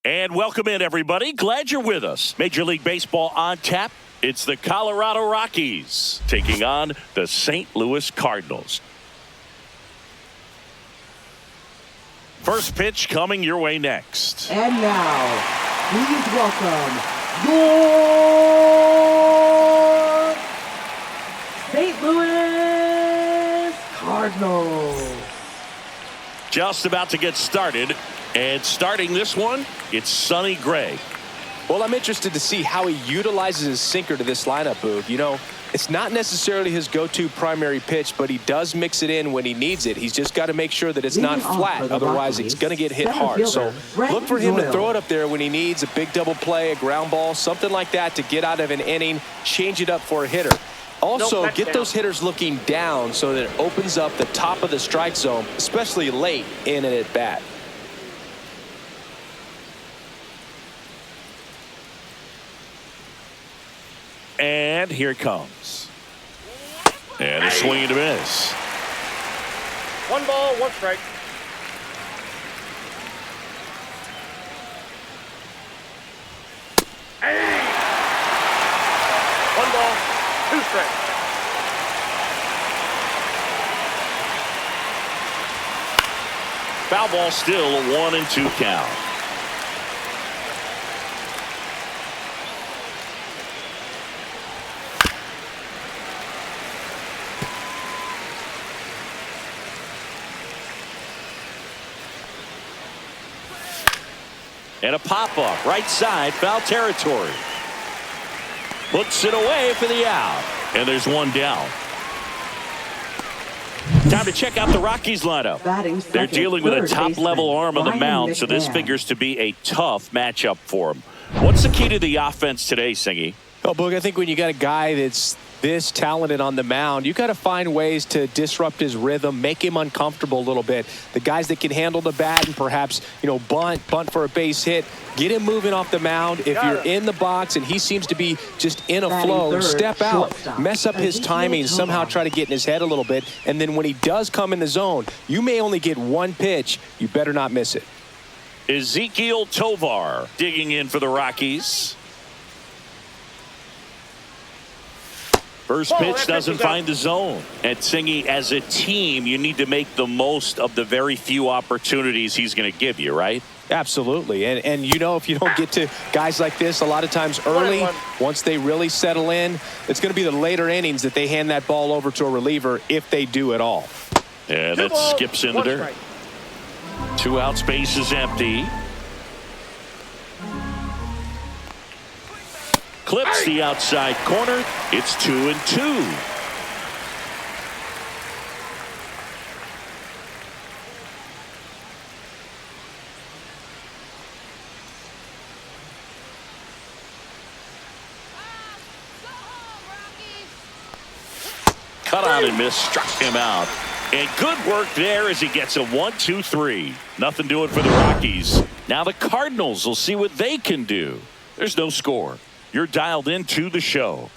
And welcome in, everybody. Glad you're with us. Major League Baseball on tap. It's the Colorado Rockies taking on the St. Louis Cardinals. First pitch coming your way next. And now, please welcome your St. Louis Cardinals. Just about to get started. And starting this one, it's Sonny Gray. Well, I'm interested to see how he utilizes his sinker to this lineup, Boog. You know, it's not necessarily his go-to primary pitch, but he does mix it in when he needs it. He's just got to make sure that it's not flat. Otherwise, it's going to get hit hard. So look for him to throw it up there when he needs a big double play, a ground ball, something like that to get out of an inning, change it up for a hitter. Also, get those hitters looking down so that it opens up the top of the strike zone, especially late in an at-bat. And here it comes. And a swing and a miss. 1 ball, 1 strike. Hey! 1 ball, 2 strikes. Foul ball, still a 1-2 count. And a pop-up, right side, foul territory. Puts it away for the out. And there's one down. Time to check out the Rockies lineup. They're dealing with a top-level arm on the mound, so this figures to be a tough matchup for them. What's the key to the offense today, Singy? Oh, Boog, I think when you got a guy that's this talented on the mound, you got to find ways to disrupt his rhythm, make him uncomfortable a little bit. The guys that can handle the bat and perhaps, you know, bunt for a base hit, get him moving off the mound. If you're in the box and he seems to be just in a flow, step out, mess up his timing, somehow try to get in his head a little bit. And then when he does come in the zone, you may only get one pitch. You better not miss it. Ezekiel Tovar digging in for the Rockies. First pitch doesn't find the zone. And Singy, as a team, you need to make the most of the very few opportunities he's going to give you, right? Absolutely. And you know, if you don't get to guys like this a lot of times early, once they really settle in, it's going to be the later innings that they hand that ball over to a reliever if they do at all. Yeah, that skips in the dirt. 2 out, space is empty. Clips the outside corner. It's 2-2. Cut on and miss, struck him out. And good work there as he gets a 1-2-3. Nothing doing for the Rockies. Now the Cardinals will see what they can do. There's no score. You're dialed into the show.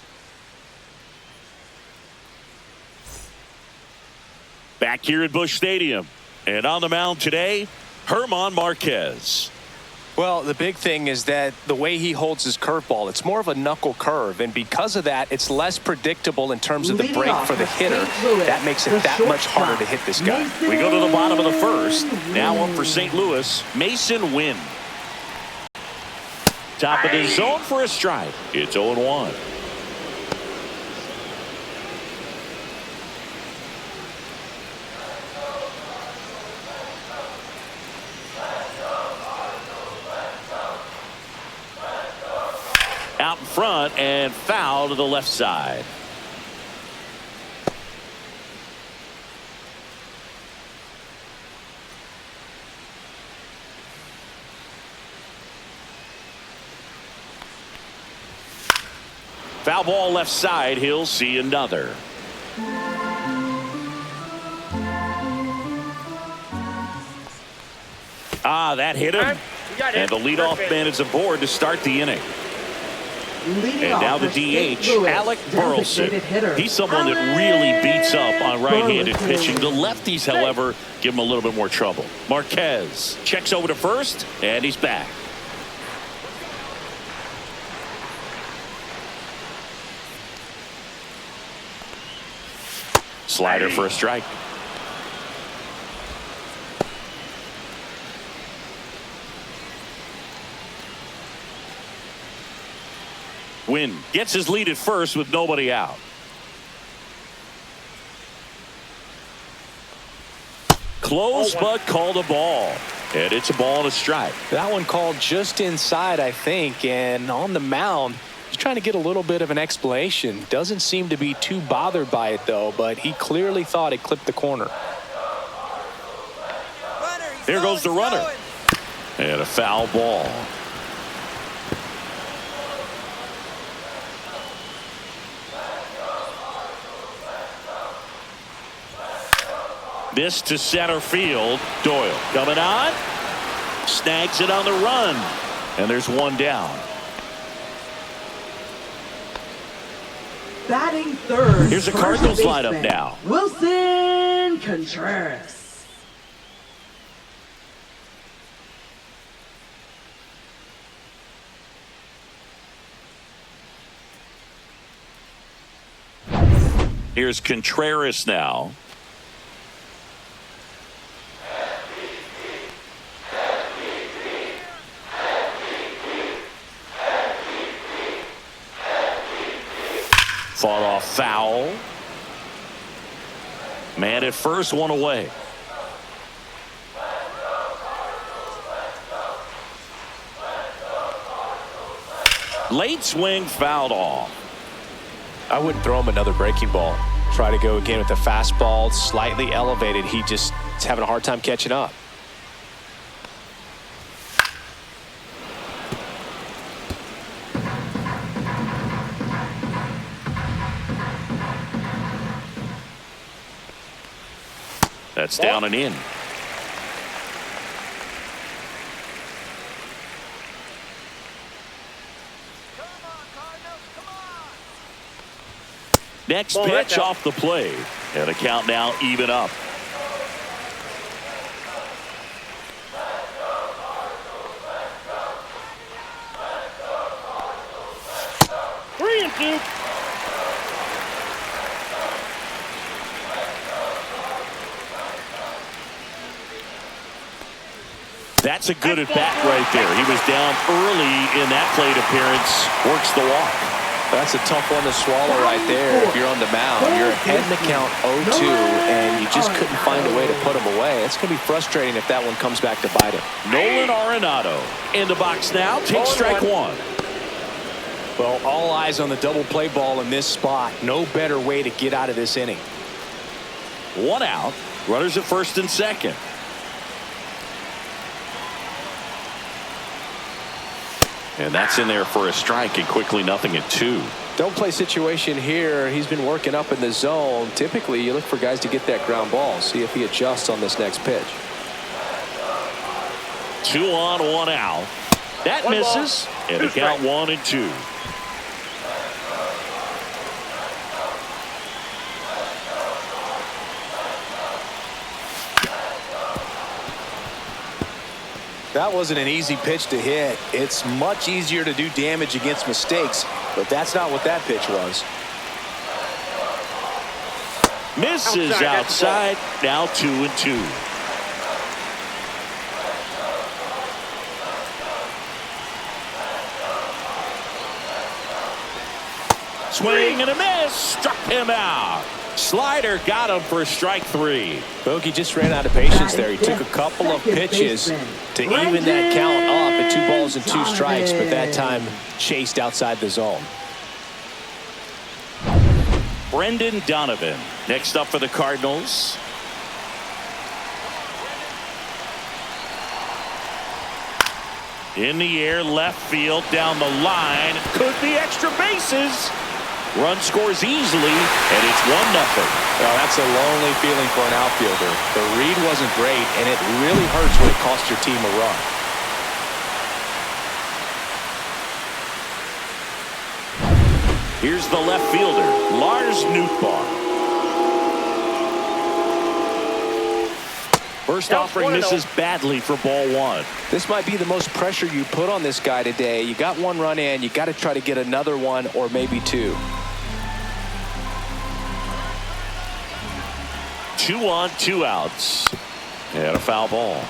Back here at Busch Stadium. And on the mound today, German Marquez. Well, the big thing is that the way he holds his curveball, it's more of a knuckle curve. And because of that, it's less predictable in terms of the break for the hitter. That makes it that much harder to hit this guy. We go to the bottom of the first. Now up for St. Louis, Mason Wynn. Top of the zone for a strike. It's 0-1. Out in front and foul to the left side. Foul ball left side. He'll see another. That hit him. And the leadoff man is aboard to start the inning. And now the DH, Alec Burleson. He's someone that really beats up on right-handed pitching. The lefties, however, give him a little bit more trouble. Marquez checks over to first, and he's back. Slider for a strike. Wynn gets his lead at first with nobody out. Close, but called a ball. And it's a ball and a strike. That one called just inside, I think. And on the mound, he's trying to get a little bit of an explanation. Doesn't seem to be too bothered by it, though. But he clearly thought it clipped the corner. There goes the runner. And a foul ball. This to center field. Doyle coming on. Snags it on the run. And there's one down. Batting third. Here's the Cardinals lineup now. Wilson Contreras. Here's Contreras now. Fought off foul. Man at first, one away. Late swing fouled off. I wouldn't throw him another breaking ball. Try to go again with the fastball, slightly elevated. He just is having a hard time catching up. That's down and in. Next pitch off the plate. And the count now even up. Three and two. That's a good at bat right there. He was down early in that plate appearance. Works the walk. That's a tough one to swallow right there. If you're on the mound, you're ahead in the count 0-2, and you just couldn't find a way to put him away. It's going to be frustrating if that one comes back to bite him. Nolan Arenado in the box now. Takes strike one. Well, all eyes on the double play ball in this spot. No better way to get out of this inning. One out. Runners at first and second. And that's in there for a strike, and quickly nothing at two. Don't play situation here. He's been working up in the zone. Typically, you look for guys to get that ground ball. See if he adjusts on this next pitch. 2 on, 1 out. That misses. And the count 1-2. That wasn't an easy pitch to hit. It's much easier to do damage against mistakes, but that's not what that pitch was. Misses outside. Now 2-2. Swing and a miss. Struck him out. Slider got him for strike 3. Bogey just ran out of patience there. He took a couple of pitches to even that count up at 2 balls and 2 strikes, but that time chased outside the zone. Brendan Donovan next up for the Cardinals. In the air, left field, down the line. Could be extra bases. Run scores easily, and it's 1-0. Well, that's a lonely feeling for an outfielder. The read wasn't great, and it really hurts when it costs your team a run. Here's the left fielder, Lars Nootbaar. First offering misses badly for ball 1. This might be the most pressure you put on this guy today. You got 1 run in. You got to try to get another one or maybe 2. 2 on, 2 outs. And a foul ball.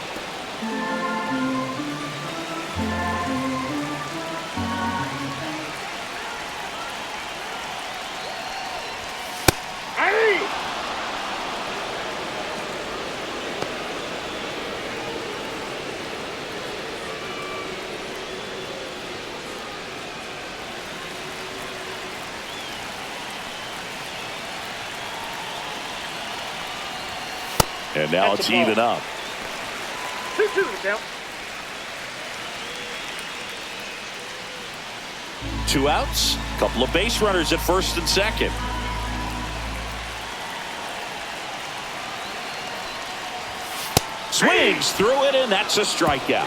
And now it's even up. 2-2 the count. 2 outs. Couple of base runners at first and second. Swings through it, and that's a strikeout.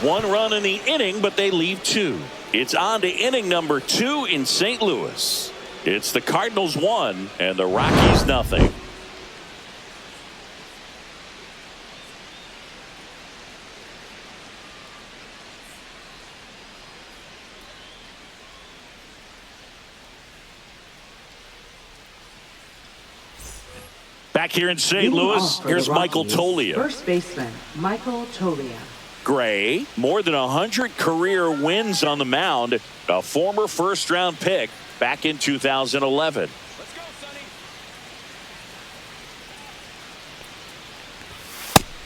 1 run in the inning, but they leave 2. It's on to inning number 2 in St. Louis. It's the Cardinals 1 and the Rockies nothing. Back here in St. Louis, here's Michael Toglia. First baseman, Michael Toglia. Gray, more than 100 career wins on the mound, a former first-round pick back in 2011. Let's go,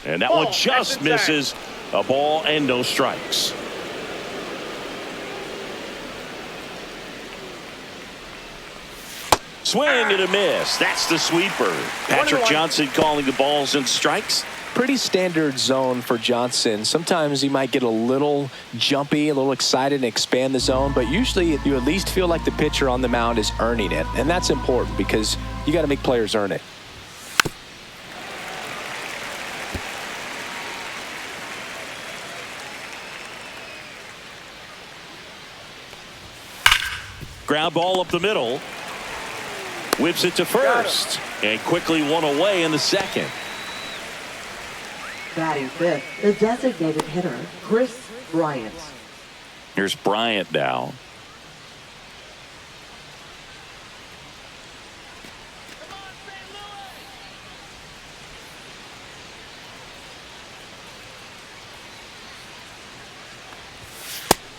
Sonny. And that one just misses. A ball and no strikes. Swing and a miss. That's the sweeper. Patrick Johnson calling the balls and strikes. Pretty standard zone for Johnson. Sometimes he might get a little jumpy, a little excited and expand the zone, but usually you at least feel like the pitcher on the mound is earning it, and that's important because you got to make players earn it. Ground ball up the middle. Whips it to first. And quickly one away in the second. Batting fifth, the designated hitter, Chris Bryant. Here's Bryant now.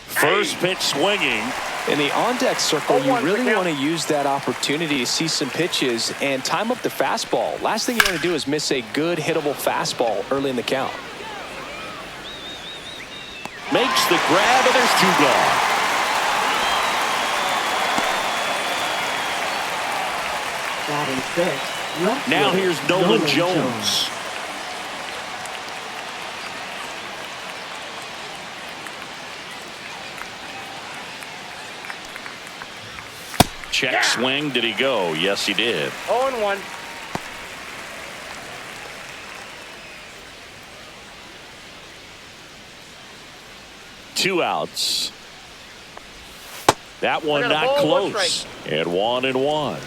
First pitch swinging. In the on-deck circle, you really want to use that opportunity to see some pitches and time up the fastball. Last thing you want to do is miss a good hittable fastball early in the count. Makes the grab, and there's 2 gone. Batting sixth, left Now fielder, here's Nolan Jones. Check swing. Did he go? Yes, he did. 0-1. Two outs. That one not close. And 1-1.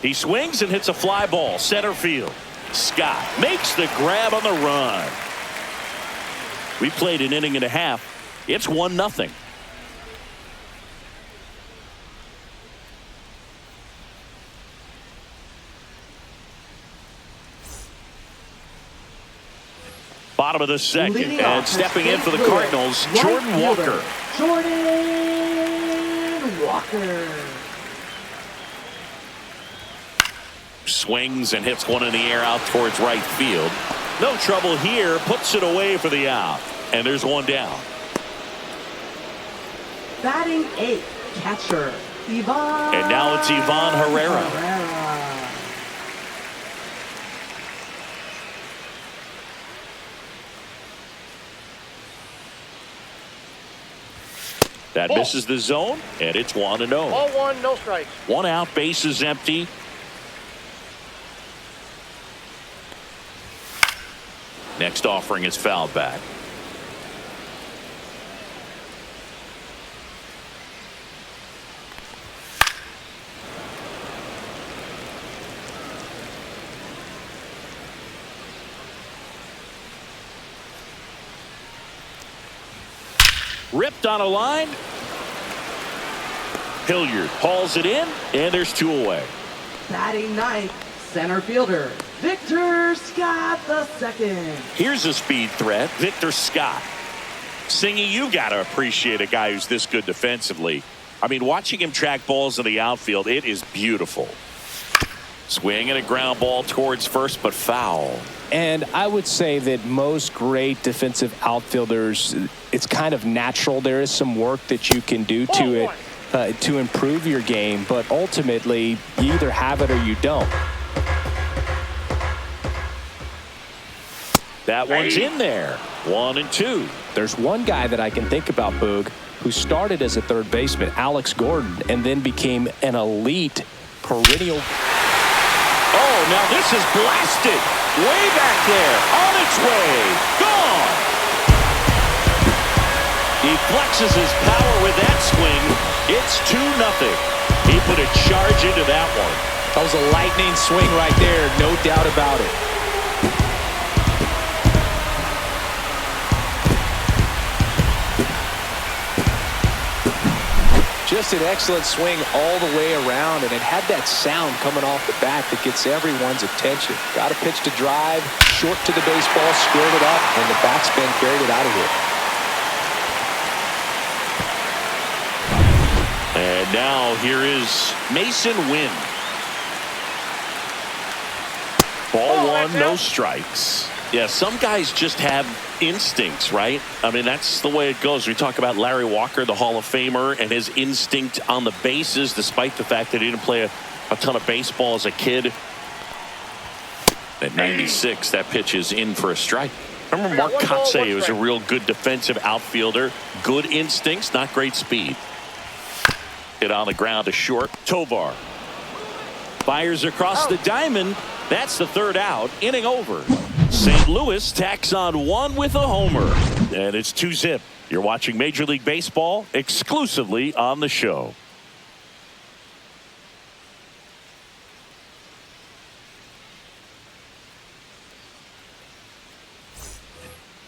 He swings and hits a fly ball center field. Scott makes the grab on the run. We played an inning and a half. It's 1-0. Bottom of the second, and stepping in for the Cardinals, Jordan Walker. Jordan Walker. Swings and hits one in the air out towards right field. No trouble here, puts it away for the out. And there's one down. Batting eighth, catcher, Ivan. And now it's Ivan Herrera. That misses the zone, and it's 1-0. 0-1, no strikes. 1 out, base is empty. Next offering is fouled back. Ripped on a line. Hilliard hauls it in, and there's 2 away. Batting ninth, center fielder, Victor Scott II. Here's a speed threat, Victor Scott. Singy, you got to appreciate a guy who's this good defensively. I mean, watching him track balls in the outfield, it is beautiful. Swing and a ground ball towards first, but foul. And I would say that most great defensive outfielders, it's kind of natural. There is some work that you can do to it to improve your game, but ultimately you either have it or you don't. That one's in there. 1 and 2. There's one guy that I can think about, Boog, who started as a third baseman, Alex Gordon, and then became an elite perennial. Oh, now this is blasted. Way back there. On its way. Gone. He flexes his power with that swing. It's 2-0. He put a charge into that one. That was a lightning swing right there. No doubt about it. Just an excellent swing all the way around, and it had that sound coming off the bat that gets everyone's attention. Got a pitch to drive, short to the baseball, squared it up, and the backspin carried it out of here. And now here is Mason Wynn. Ball 1, no strikes. Yeah, some guys just have instincts, right? I mean, that's the way it goes. We talk about Larry Walker, the Hall of Famer, and his instinct on the bases, despite the fact that he didn't play a ton of baseball as a kid. At 96, that pitch is in for a strike. I remember Mark Kotsay was a real good defensive outfielder. Good instincts, not great speed. Hit on the ground to short. Tovar fires across the diamond. That's the 3rd out. Inning over. St. Louis tacks on 1 with a homer. And it's 2-0. You're watching Major League Baseball exclusively on the show.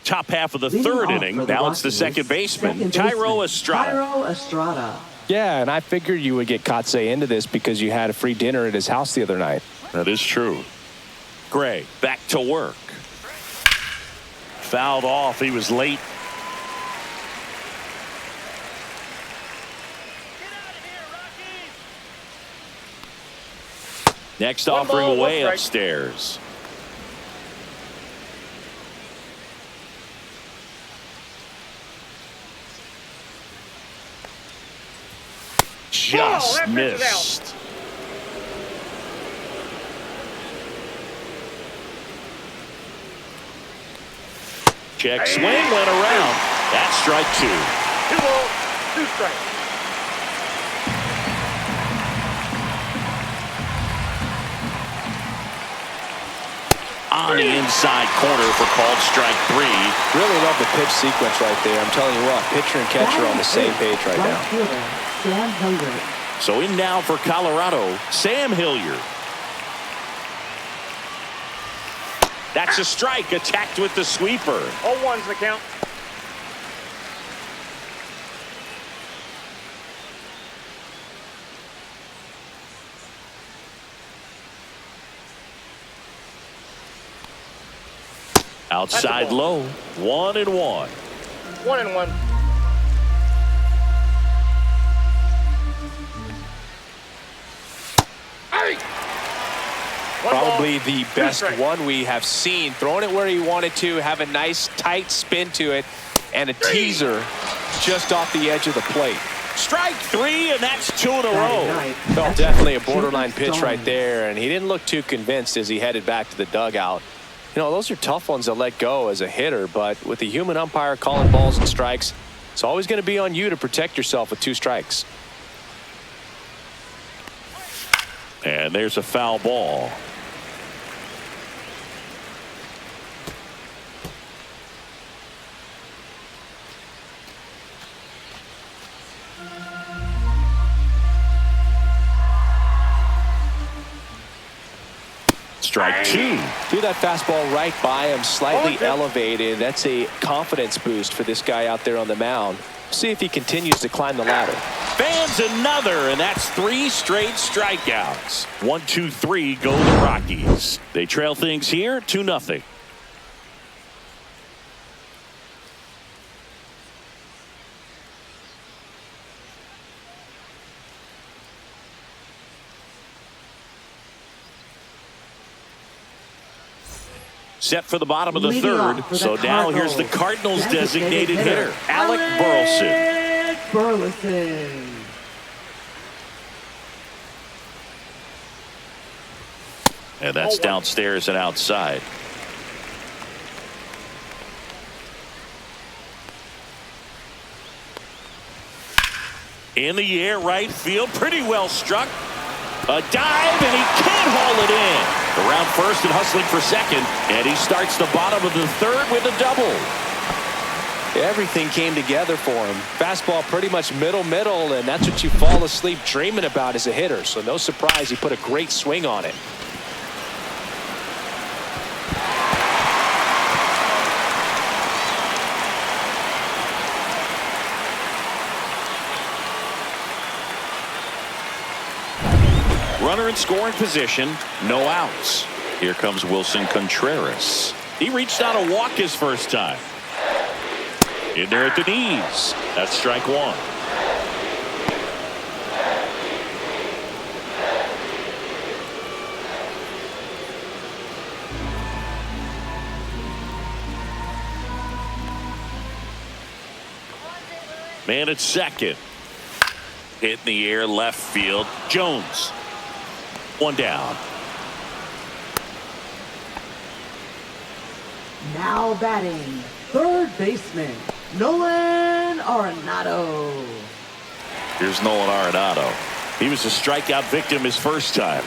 Top half of the 3rd inning. Now it's the second baseman, Thairo Estrada. Yeah, and I figured you would get Kotsay into this because you had a free dinner at his house the other night. That is true. Gray back to work. Fouled off. He was late. Next offering away upstairs. Just missed. Check swing went around. That's strike 2. 2 balls, 2 strikes. On the inside corner for called strike 3. Really love the pitch sequence right there. I'm telling you what, pitcher and catcher are on the same page right now. Sam Hilliard. So in now for Colorado, Sam Hilliard. That's a strike, attacked with the sweeper. 0-1's the count. Outside low, 1-1. 1-1. Probably the best one we have seen. Throwing it where he wanted to, have a nice tight spin to it, and a teaser just off the edge of the plate. Strike 3, and that's 2 in a row. Felt definitely a borderline pitch right there, and he didn't look too convinced as he headed back to the dugout. You know, those are tough ones to let go as a hitter, but with the human umpire calling balls and strikes, it's always going to be on you to protect yourself with 2 strikes. And there's a foul ball. Strike 2. Threw that fastball right by him, slightly elevated. That's a confidence boost for this guy out there on the mound. See if he continues to climb the ladder. Fans another, and that's 3 straight strikeouts. 1, 2, 3 go the Rockies. They trail things here 2-0. Set for the bottom of the third. So now here's the Cardinals designated hitter, Alec Burleson. And that's downstairs and outside. In the air, right field, pretty well struck. A dive, and he can't haul it in. Around first and hustling for second, and he starts the bottom of the third with a double. Everything came together for him. Fastball pretty much middle, and that's what you fall asleep dreaming about as a hitter. So no surprise he put a great swing on it. Runner in scoring position, no outs. Here comes Wilson Contreras. He reached out a walk his first time. In there at the knees. That's strike 1. Man at second. Hit in the air, left field. Jones. 1 down. Now batting, third baseman, Nolan Arenado. Here's Nolan Arenado. He was a strikeout victim his first time.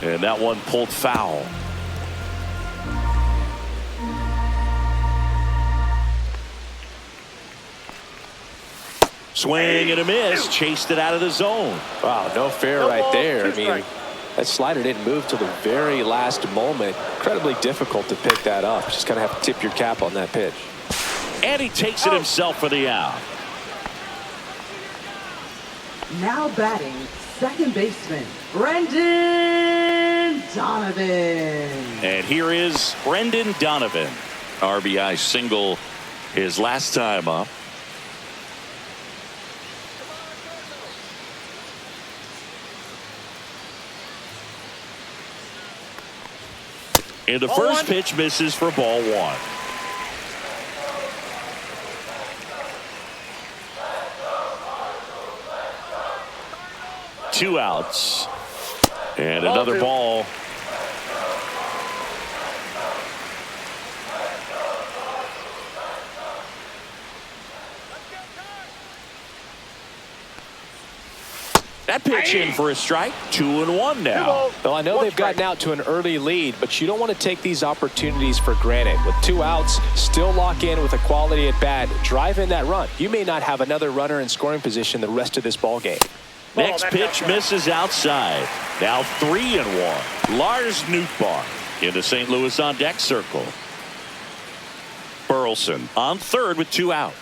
And that one pulled foul. Swing and a miss. Chased it out of the zone. Wow, no fair right there. I mean, that slider didn't move till the very last moment. Incredibly difficult to pick that up. Just kind of have to tip your cap on that pitch. And he takes it himself for the out. Now batting, second baseman, Brendan Donovan. And here is Brendan Donovan. RBI single his last time up. And the first pitch misses for ball 1. Two outs. And another ball. That pitch in for a strike. 2-1 now. Well, I know they've gotten out to an early lead, but you don't want to take these opportunities for granted. With 2 outs, still lock in with a quality at bat. Drive in that run. You may not have another runner in scoring position the rest of this ball game. Next pitch misses outside. Now 3-1. Lars Nootbaar into St. Louis on deck circle. Burleson on third with 2 out.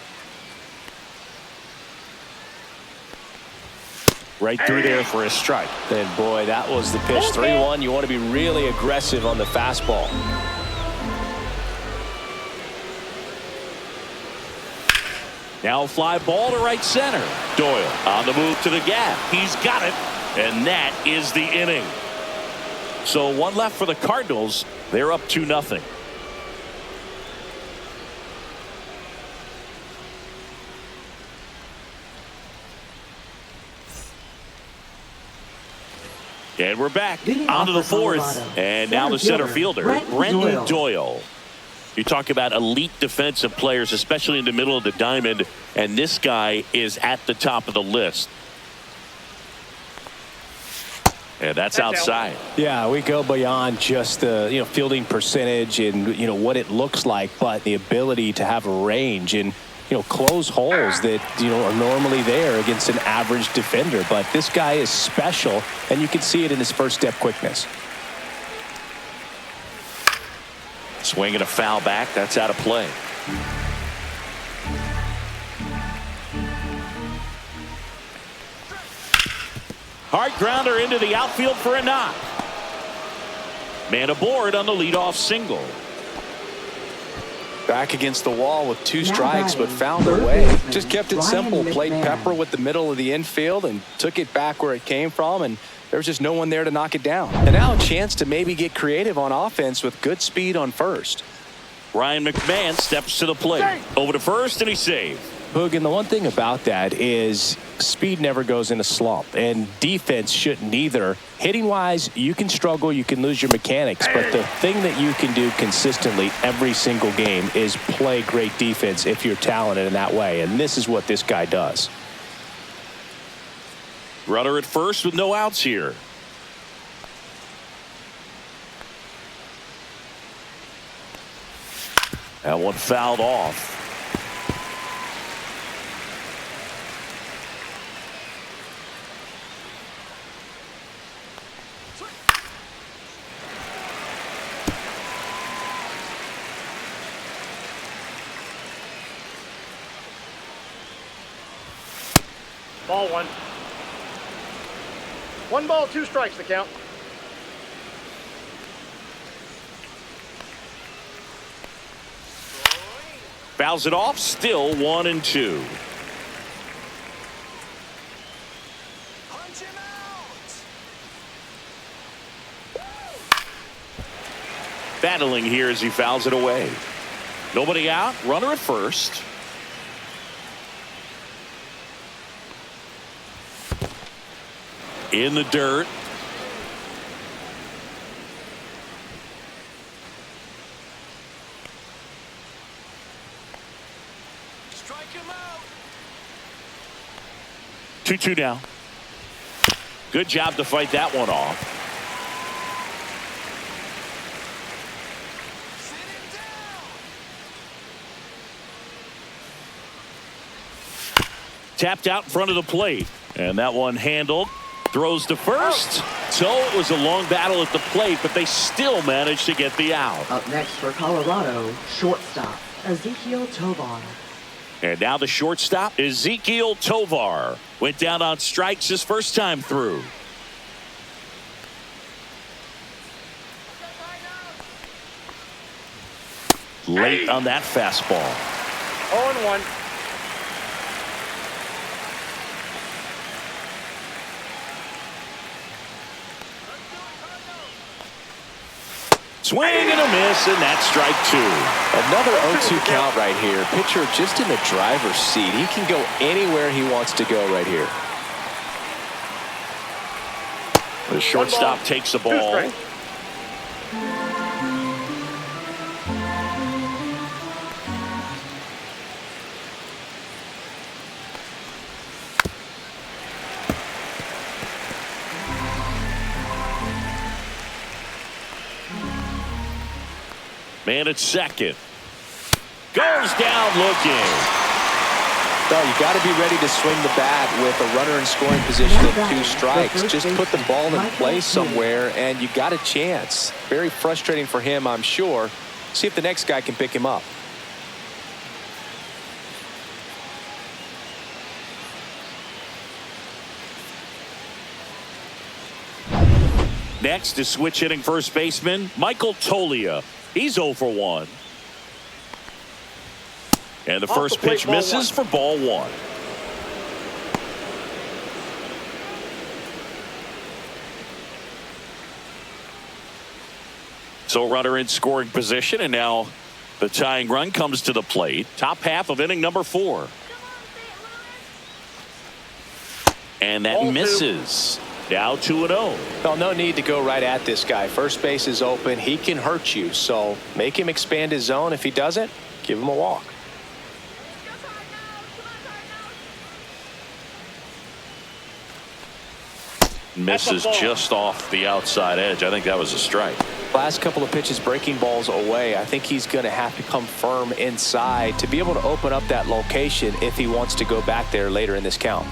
Right through there for a strike. And boy, that was the pitch. 3-1. You want to be really aggressive on the fastball. Now a fly ball to right center. Doyle on the move to the gap. He's got it. And that is the inning. So 1 left for the Cardinals. They're up 2-0. And we're back onto the fourth. And now the center fielder, Brendan Doyle. You talk about elite defensive players, especially in the middle of the diamond, and this guy is at the top of the list. And that's outside. Yeah, we go beyond just the fielding percentage and what it looks like, but the ability to have a range. And close holes that, are normally there against an average defender. But this guy is special, and you can see it in his first step quickness. Swing and a foul back. That's out of play. Hard grounder into the outfield for a knock. Man aboard on the leadoff single. Back against the wall with 2 strikes, but found a way. Just kept it simple. Played pepper with the middle of the infield and took it back where it came from, and there was just no one there to knock it down. And now a chance to maybe get creative on offense with good speed on first. Ryan McMahon steps to the plate. Over to first, and he saved. Boog, and the one thing about that is speed never goes in a slump, and defense shouldn't either. Hitting-wise, you can struggle, you can lose your mechanics, but the thing that you can do consistently every single game is play great defense if you're talented in that way, and this is what this guy does. Runner at first with no outs here. That one fouled off. Ball 1. 1 ball, 2 strikes, the count. Fouls it off, still 1-2. Battling here as he fouls it away. Nobody out, runner at first. In the dirt. Strike him out. 2-2 now. Good job to fight that one off. Tapped out in front of the plate, and that one handled. Throws to first. So it was a long battle at the plate, but they still managed to get the out. Up next for Colorado, shortstop Ezequiel Tovar. And now the shortstop, Ezequiel Tovar. Went down on strikes his first time through. Late on that fastball. 0-1. Swing and a miss, and that's strike 2. Another 0-2 count right here. Pitcher just in the driver's seat. He can go anywhere he wants to go right here. The shortstop takes the ball. Man at second. Goes down looking. No, you got to be ready to swing the bat with a runner in scoring position at 2 strikes. Just put the ball in play somewhere, and you got a chance. Very frustrating for him, I'm sure. See if the next guy can pick him up. Next is switch hitting first baseman Michael Toglia. He's 0 for 1. And the first pitch misses for ball 1. So runner in scoring position, and now the tying run comes to the plate. Top half of inning number 4. And that misses. Now 2-0. Well, no need to go right at this guy. First base is open. He can hurt you. So make him expand his zone. If he doesn't, give him a walk. Misses just off the outside edge. I think that was a strike. Last couple of pitches breaking balls away. I think he's going to have to come firm inside to be able to open up that location if he wants to go back there later in this count.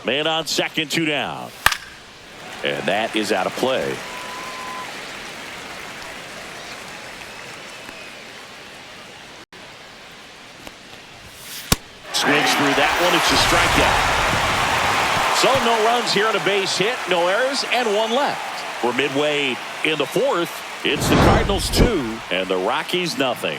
Man on second, 2 down. And that is out of play. Swings through that one. It's a strikeout. So no runs here on a base hit, no errors, and 1 left. We're midway in the 4th. It's the Cardinals 2 and the Rockies nothing.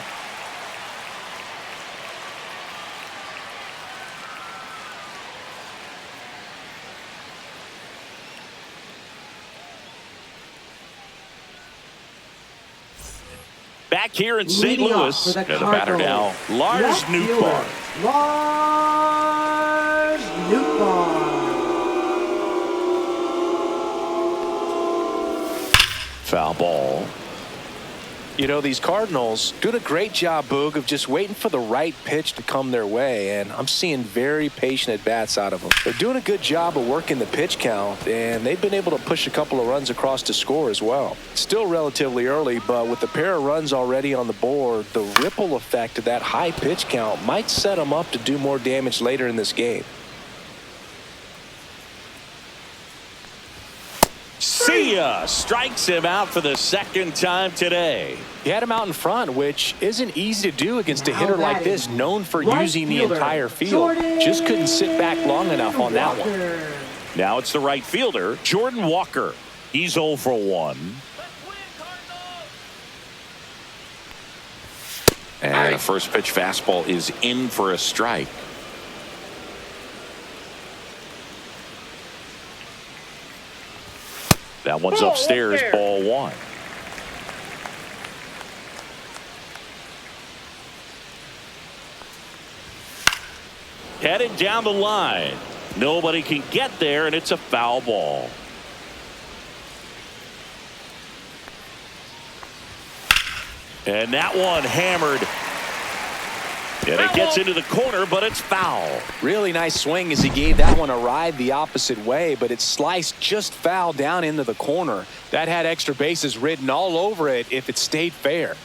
Back here in St. Louis, and the batter now, Lars Nootbaar. Lars Nootbaar. Foul ball. You know, these Cardinals doing a great job, Boog, of just waiting for the right pitch to come their way, and I'm seeing very patient at-bats out of them. They're doing a good job of working the pitch count, and they've been able to push a couple of runs across to score as well. Still relatively early, but with the pair of runs already on the board, the ripple effect of that high pitch count might set them up to do more damage later in this game. See ya! Strikes him out for the 2nd time today. He had him out in front, which isn't easy to do against a hitter like this, known for using the entire field. Just couldn't sit back long enough on that one. Now it's the right fielder, Jordan Walker. He's 0 for 1. And a first pitch fastball is in for a strike. That one's upstairs, ball 1. Headed down the line. Nobody can get there, and it's a foul ball. And that one hammered. And it gets into the corner, but it's foul. Really nice swing as he gave that one a ride the opposite way, but it sliced just foul down into the corner. That had extra bases written all over it if it stayed fair.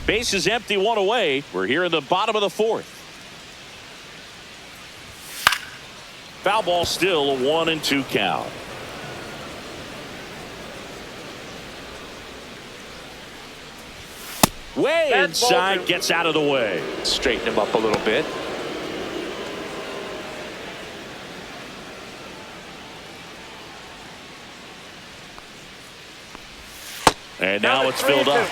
Base is empty, 1 away. We're here in the bottom of the 4th. Foul ball still, a 1-2 count. Way inside, gets out of the way. Straighten him up a little bit. And now it's filled up.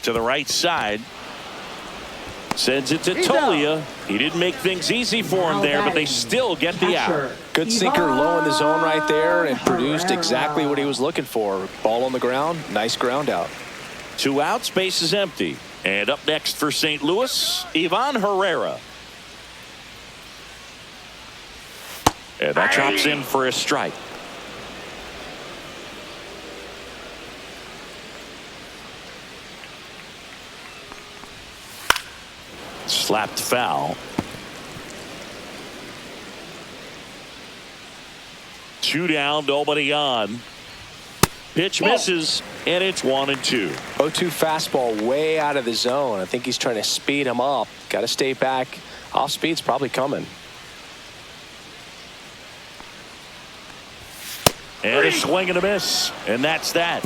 To the right side. Sends it to Tolia. He didn't make things easy for him there, but they still get the out. Good sinker low in the zone right there and produced exactly what he was looking for. Ball on the ground. Nice ground out. 2 outs, base is empty. And up next for St. Louis, Ivan Herrera. And that chops in for a strike. Slapped foul. 2 down, nobody on. Pitch misses, and it's 1-2. 0-2 fastball way out of the zone. I think he's trying to speed him up. Got to stay back. Off speed's probably coming. And a swing and a miss, and that's that.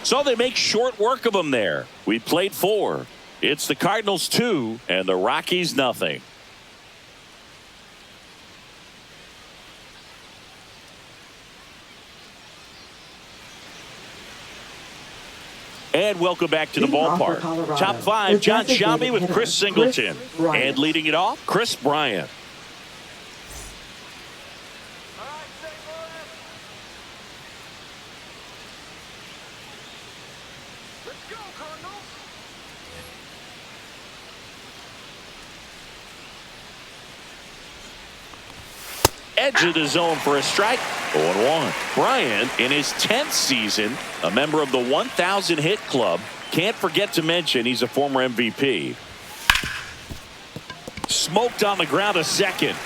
So they make short work of him there. We played 4. It's the Cardinals 2 and the Rockies nothing. And welcome back to the ballpark. Top 5, John Sciambi with Chris Singleton. And leading it off, Chris Bryant. edge of the zone for a strike. 0-1. Bryant, in his 10th season, a member of the 1,000 hit club. Can't forget to mention he's a former MVP. Smoked on the ground a second.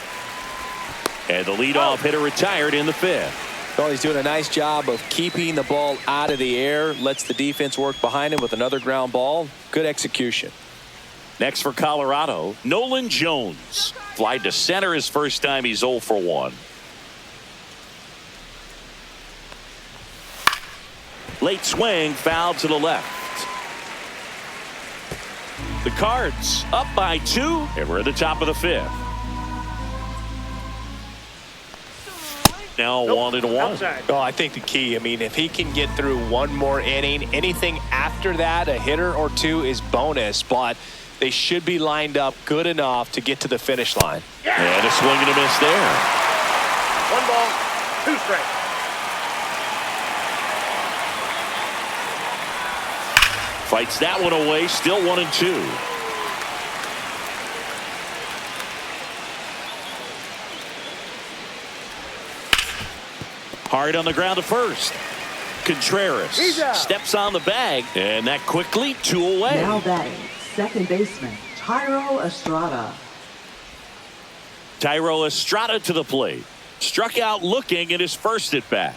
And the leadoff hitter retired in the 5th. Well, he's doing a nice job of keeping the ball out of the air. Lets the defense work behind him with another ground ball. Good execution. Next for Colorado, Nolan Jones. Fly to center his first time. He's 0 for 1. Late swing, foul to the left. The Cards up by 2, and we're at the top of the 5th. Now 1-1. Oh, I think the key, I mean, if he can get through one more inning, anything after that, a hitter or two is bonus, but they should be lined up good enough to get to the finish line. And a swing and a miss there. 1 ball, 2 strikes. Fights that one away, still 1-2. Hard on the ground to first. Contreras steps on the bag, and that quickly 2 away. Now batting, second baseman, Thairo Estrada. Thairo Estrada to the plate. Struck out looking at his first at bat.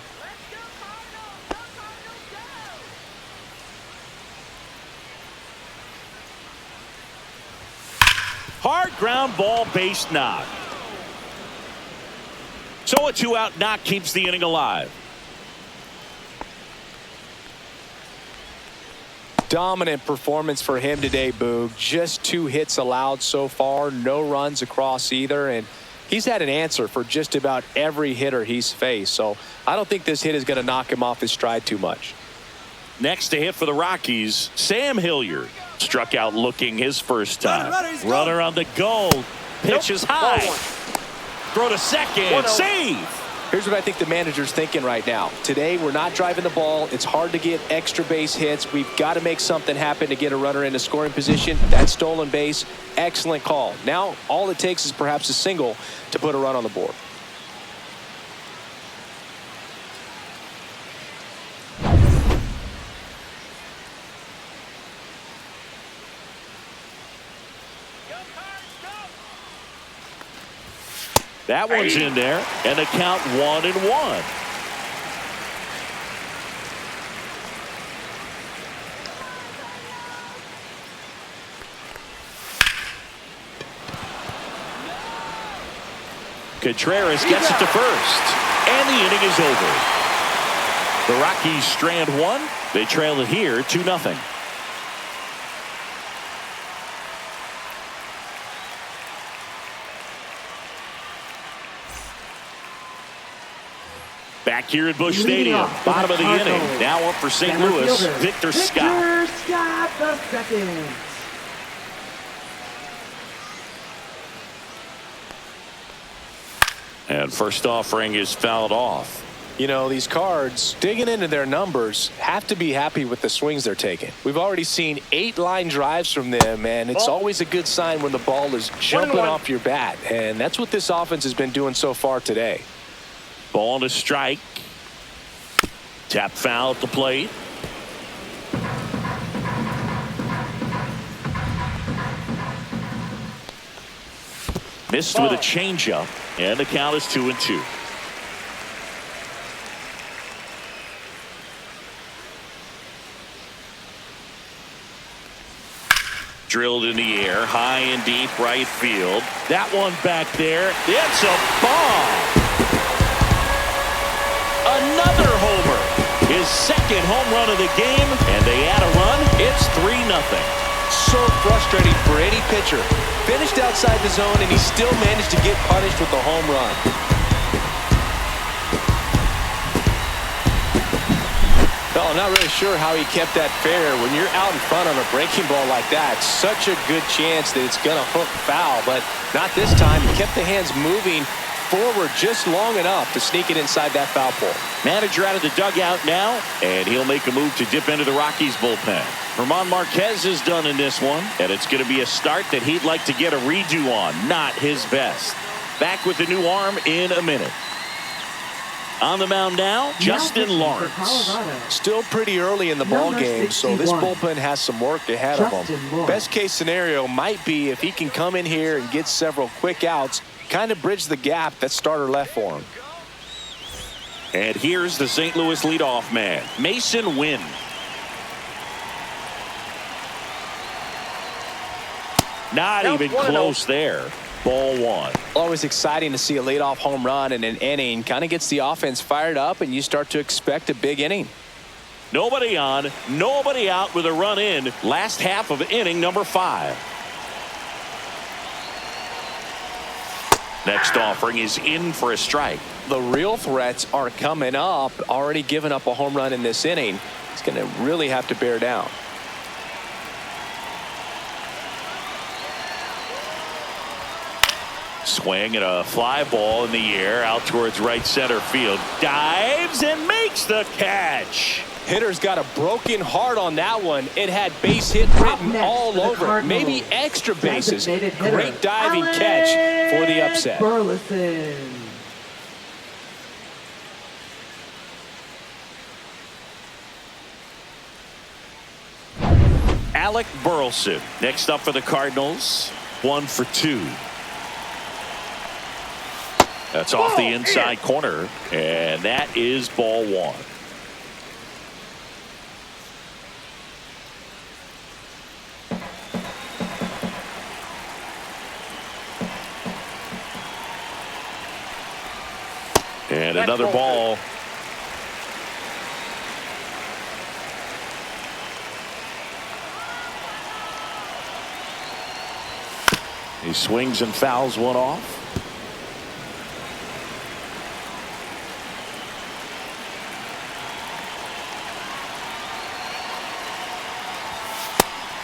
Hard ground ball, base knock. So a 2-out knock keeps the inning alive. Dominant performance for him today, Boog. Just 2 hits allowed so far, no runs across either, and he's had an answer for just about every hitter he's faced. So I don't think this hit is going to knock him off his stride too much. Next to hit for the Rockies, Sam Hilliard. Struck out looking his first time. Runner on the go. Pitches high. Throw to second. Save. Here's what I think the manager's thinking right now. Today, we're not driving the ball. It's hard to get extra base hits. We've got to make something happen to get a runner into scoring position. That stolen base, excellent call. Now, all it takes is perhaps a single to put a run on the board. That one's in there, and the count 1-1. Contreras gets it to first, and the inning is over. The Rockies strand 1. They trail it here 2-0. Back here at Busch Stadium, bottom of the inning. Now up for St. Louis, Victor Scott. Scott the second. And first offering is fouled off. You know, these Cards, digging into their numbers, have to be happy with the swings they're taking. We've already seen 8 line drives from them, and it's always a good sign when the ball is jumping off your bat. And that's what this offense has been doing so far today. Ball to strike. Tap foul at the plate. Missed with a changeup, and the count is 2-2. Drilled in the air, high and deep right field. That one back there. It's a bomb. Another homer. His second home run of the game, and they add a run. It's 3-0. So frustrating for any pitcher. Finished outside the zone, and he still managed to get punished with the home run. Well, I'm not really sure how he kept that fair. When you're out in front on a breaking ball like that, such a good chance that it's going to hook foul, but not this time. He kept the hands moving forward just long enough to sneak it inside that foul pole. Manager out of the dugout now, and he'll make a move to dip into the Rockies bullpen. German Marquez is done in this one, and it's going to be a start that he'd like to get a redo on. Not his best. Back with the new arm in a minute. On the mound now, Justin Lawrence. Still pretty early in the ball game, so this bullpen has some work ahead of them. Best case scenario might be if he can come in here and get several quick outs, kind of bridge the gap that starter left for him. And here's the St. Louis leadoff man, Mason Wynn. Not even close there. Ball one. Always exciting to see a leadoff home run in an inning. Kind of gets the offense fired up, and you start to expect a big inning. Nobody on, nobody out with a run in. Last half of inning number 5. Next offering is in for a strike. The real threats are coming up. Already given up a home run in this inning. He's going to really have to bear down. Swing and a fly ball in the air out towards right center field. Dives and makes the catch. Hitter's got a broken heart on that one. It had base hit written all over it. Maybe extra bases. Great diving catch for the upset. Burleson. Alec Burleson next up for the Cardinals. 1 for 2. That's off the inside corner, and that is ball 1. And another ball. He swings and fouls one off.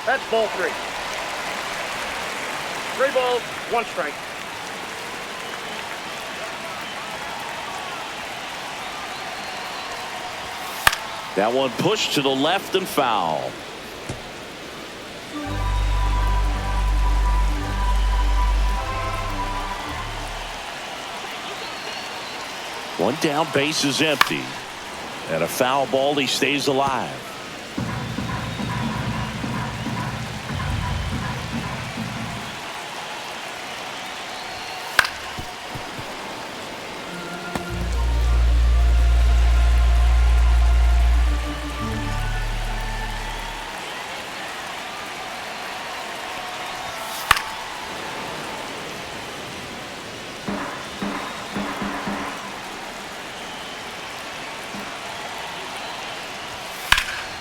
That's ball 3. 3 balls, 1 strike. That one pushed to the left and foul. One down, base is empty. And a foul ball, he stays alive.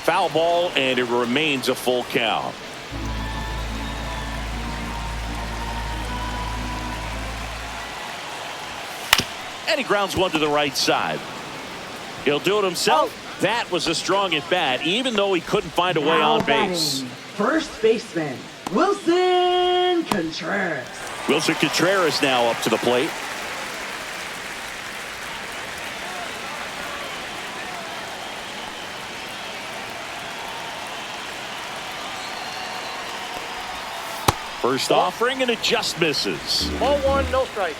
Foul ball, and it remains a full count. And he grounds one to the right side. He'll do it himself. That was a strong at bat, even though he couldn't find a way on base. First baseman, Wilson Contreras. Wilson Contreras now up to the plate. First offering, and it just misses. Ball 1, no strike.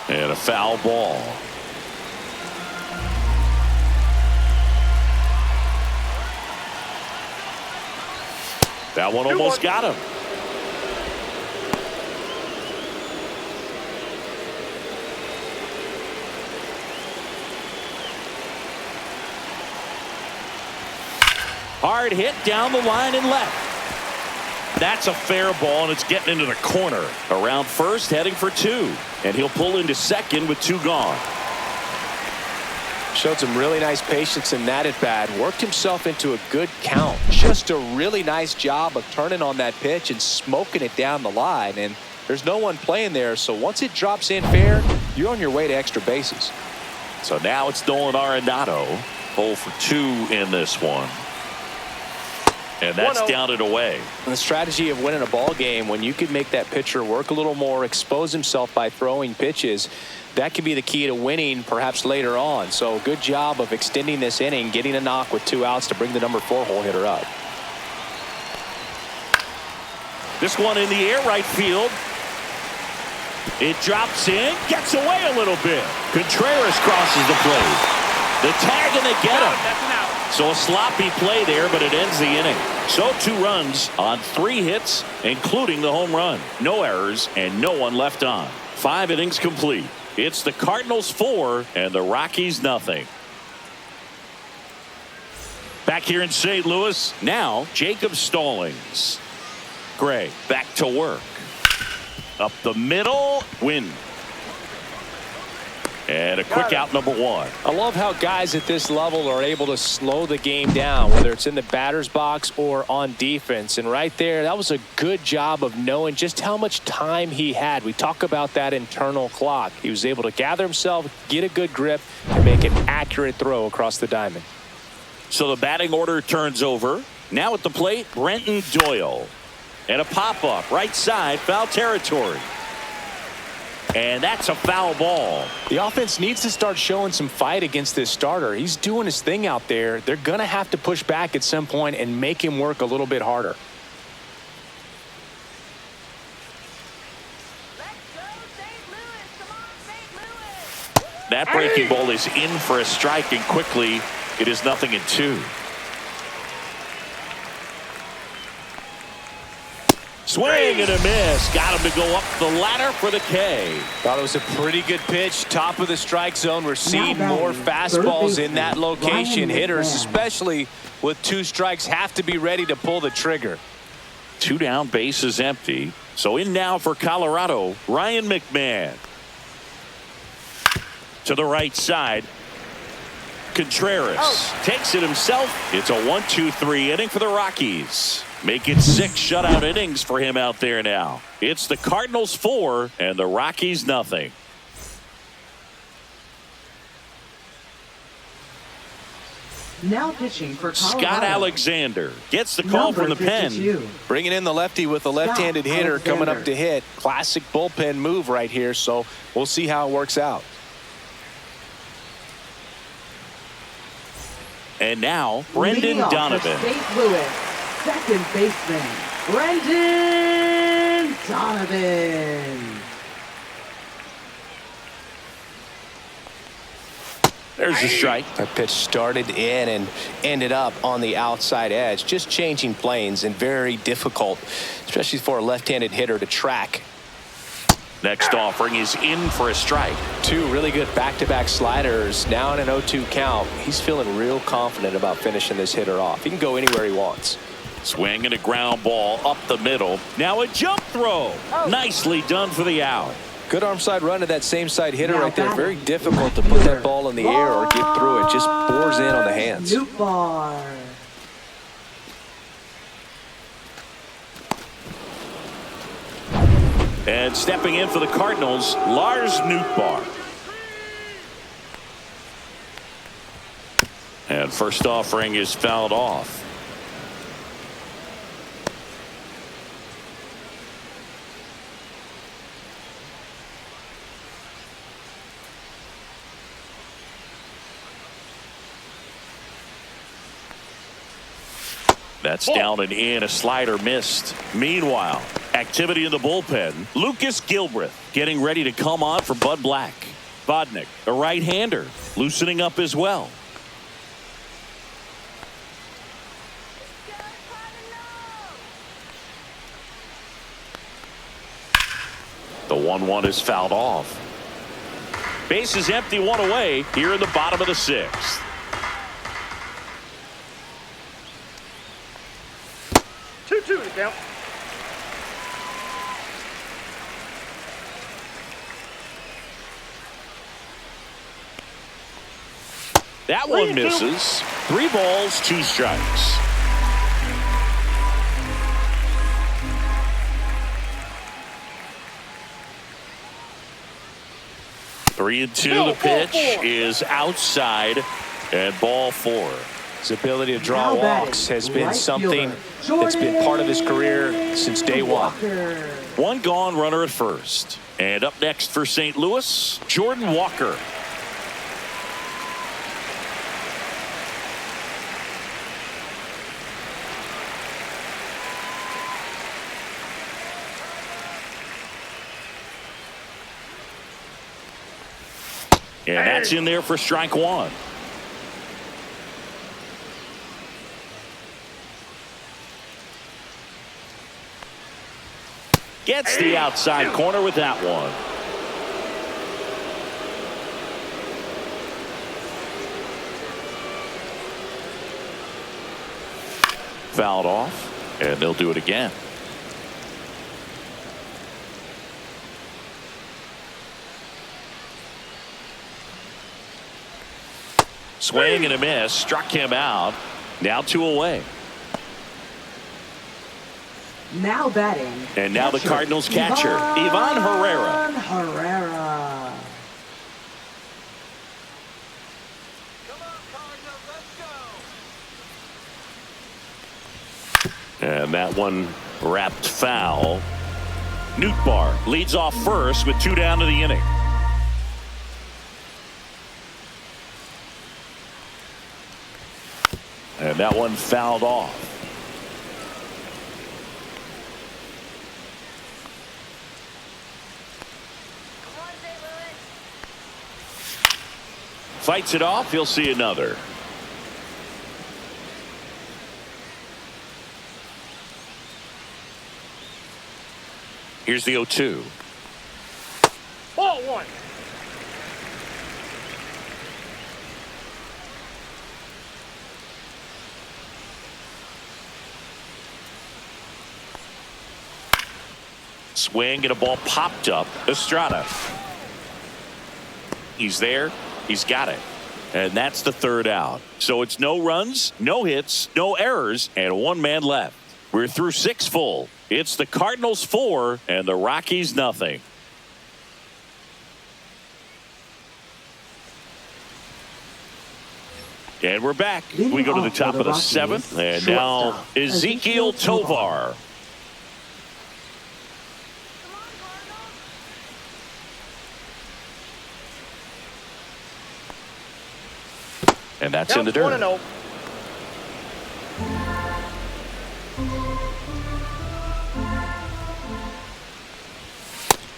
And a foul ball. That one almost got him. Hard hit down the line and left. That's a fair ball, and it's getting into the corner. Around first, heading for 2. And he'll pull into second with 2 gone. Showed some really nice patience in that at bat. Worked himself into a good count. Just a really nice job of turning on that pitch and smoking it down the line. And there's no one playing there, so once it drops in fair, you're on your way to extra bases. So now it's Nolan Arenado. 0 for 2 in this one. And that's down and away. And the strategy of winning a ball game, when you could make that pitcher work a little more, expose himself by throwing pitches, that could be the key to winning perhaps later on. So good job of extending this inning, getting a knock with 2 outs to bring the number 4 hole hitter up. This one in the air right field. It drops in, gets away a little bit. Contreras crosses the plate. The tag and they get him. That's an out. So a sloppy play there, but it ends the inning. So 2 runs on 3 hits, including the home run. No errors and no one left on. 5 innings complete. It's the Cardinals 4 and the Rockies nothing. Back here in St. Louis, now Jacob Stallings. Gray back to work. Up the middle, win. And a quick out, number 1. I love how guys at this level are able to slow the game down, whether it's in the batter's box or on defense. And right there, that was a good job of knowing just how much time he had. We talk about that internal clock. He was able to gather himself, get a good grip, and make an accurate throw across the diamond. So the batting order turns over. Now at the plate, Brenton Doyle. And a pop-up, right side, foul territory. And that's a foul ball. The offense needs to start showing some fight against this starter. He's doing his thing out there. They're going to have to push back at some point and make him work a little bit harder. That breaking ball is in for a strike, and quickly it is 0-2. Swing and a miss. Got him to go up the ladder for the K. Thought it was a pretty good pitch. Top of the strike zone. We're seeing more fastballs in that location. Hitters, especially with 2 strikes, have to be ready to pull the trigger. 2 down, bases empty. So in now for Colorado, Ryan McMahon. To the right side. Contreras takes it himself. It's a 1-2-3 inning for the Rockies. Make it 6 shutout innings for him out there now. It's the Cardinals 4 and the Rockies nothing. Now pitching for Colorado, Scott Alexander gets the call from the pen. Bringing in the lefty with a left-handed hitter coming up to hit. Classic bullpen move right here, so we'll see how it works out. And now Brendan Donovan. St. Louis, second baseman, Brendan Donovan. There's a strike. That pitch started in and ended up on the outside edge. Just changing planes and very difficult, especially for a left-handed hitter to track. Next offering is in for a strike. 2 really good back-to-back sliders. Now in an 0-2 count. He's feeling real confident about finishing this hitter off. He can go anywhere he wants. Swing and a ground ball up the middle. Now a jump throw. Nicely done for the out. Good arm side run to that same side hitter right there. Very difficult to put that ball in the air or get through it. Just bores in on the hands. And stepping in for the Cardinals, Lars Nootbaar. And first offering is fouled off. That's down and in. A slider missed. Meanwhile, activity in the bullpen. Lucas Gilbreth getting ready to come on for Bud Black. Vodnik, a right-hander, loosening up as well. The 1-1 is fouled off. Base is empty, 1 away here in the bottom of the 6th. Two to count. That one misses. 3 balls, 2 strikes. Three and 2. The pitch is outside, and ball 4. His ability to draw walks has been something that's been part of his career since day 1. 1 gone, runner at first. And up next for St. Louis, Jordan Walker. And that's in there for strike one. Gets the outside corner with that one. Fouled off, and they'll do it again. Swing and a miss, struck him out. Now 2 away. Now batting. And now the Cardinals catcher, Ivan Herrera. Herrera. And that one wrapped foul. Nootbaar leads off first with 2 down to the inning. And that one fouled off. Fights it off. He'll see another. Here's the 0-2. Ball 1. Swing and a ball popped up. Estrada. He's there. He's got it. And that's the 3rd out. So it's no runs, no hits, no errors, and 1 man left. We're through 6 full. It's the Cardinals 4 and the Rockies nothing. And we're back. We go to the top of the 7th. And now Ezequiel Tovar. And that's in the dirt. 1-0.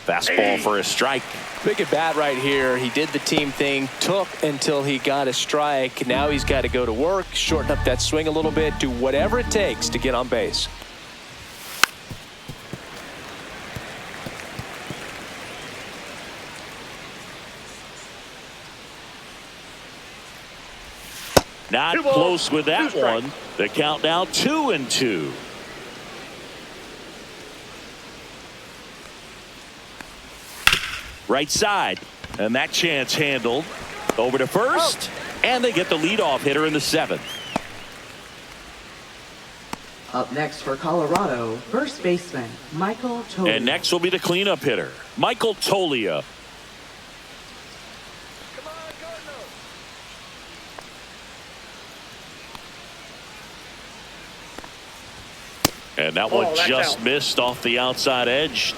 Fastball for a strike. Big at bat right here. He did the team thing, took until he got a strike. Now he's got to go to work, shorten up that swing a little bit, do whatever it takes to get on base. Not close with that one. The count now 2-2. Right side, and that chance handled. Over to first, and they get the leadoff hitter in the 7th. Up next for Colorado, first baseman Michael Tolia. And next will be the cleanup hitter, Michael Tolia. And that one just missed off the outside edge.